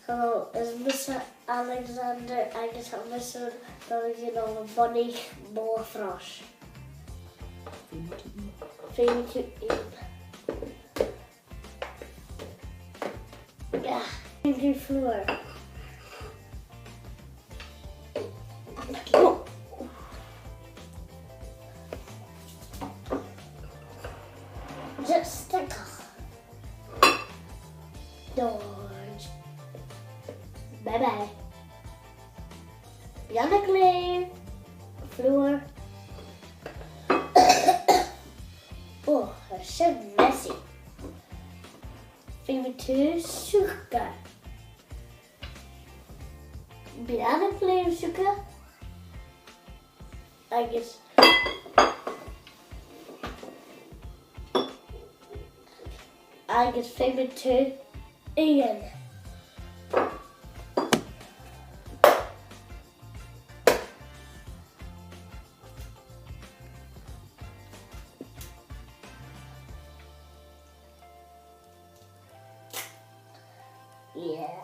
Hello, is Mr. Alexander agus Mr. Bonnaich Bogha-frois. Fíìm tú yeah, fíìm tú floor. Oh. Just stick George. Bye bye. Janne clear. Floor. Oh, that's so messy. Favorite two, sugar. Banana clear sugar. I guess. Favorite two, Ian. Yeah.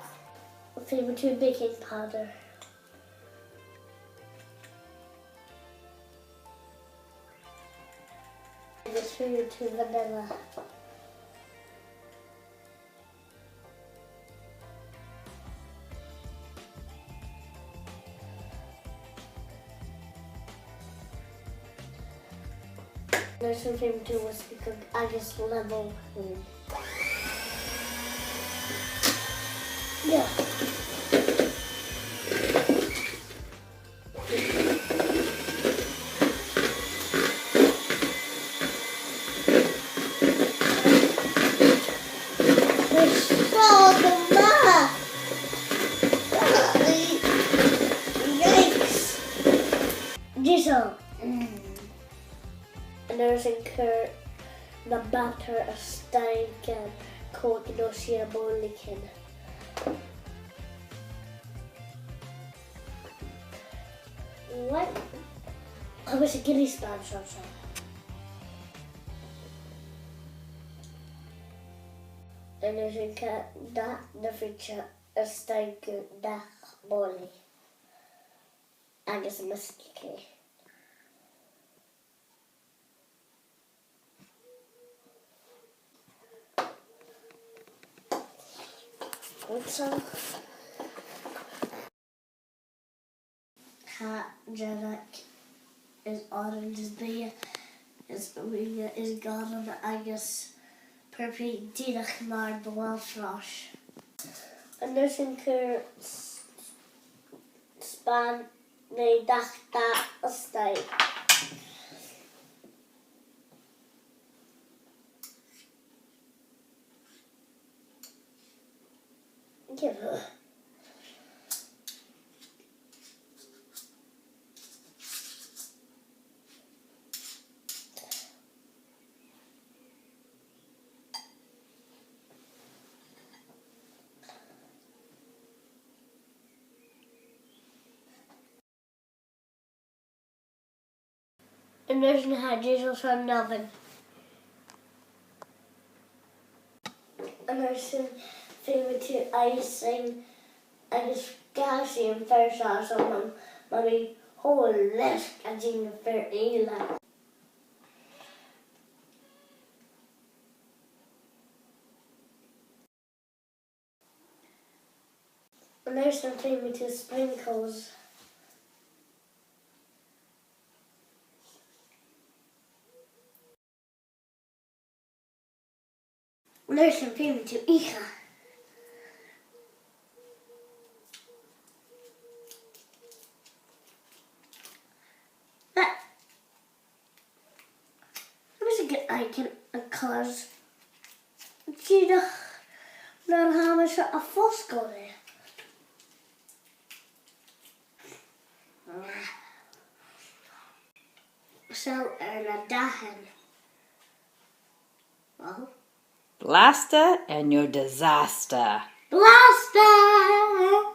Favorite two, baking powder. Favorite two, vanilla. There's my favorite two was because I just level. Yeah. Disasta. And there's a cur the batter a steak and coat no Seallaibh. What? I was a guinea span also. And there's a cat that the feature a steak that bolly. I guess a musky. What's up? Janet is orange, is beag, is aige, is garden, agus Portree díach mar Bogha-frois. And there's in span they dachta a steak. Give her. And there's no hedges from nothing. And there's some favorite two icing. I just gassy and fair sauce on them. Mommy, whole list and sing the fair Seallaibh. And there's some favorite two sprinkles. And there's some favorite two aige. Icon and colours. Do you know how much a fuss got there? So, and a dahan. Well. Blasta and your Disasta. Blasta!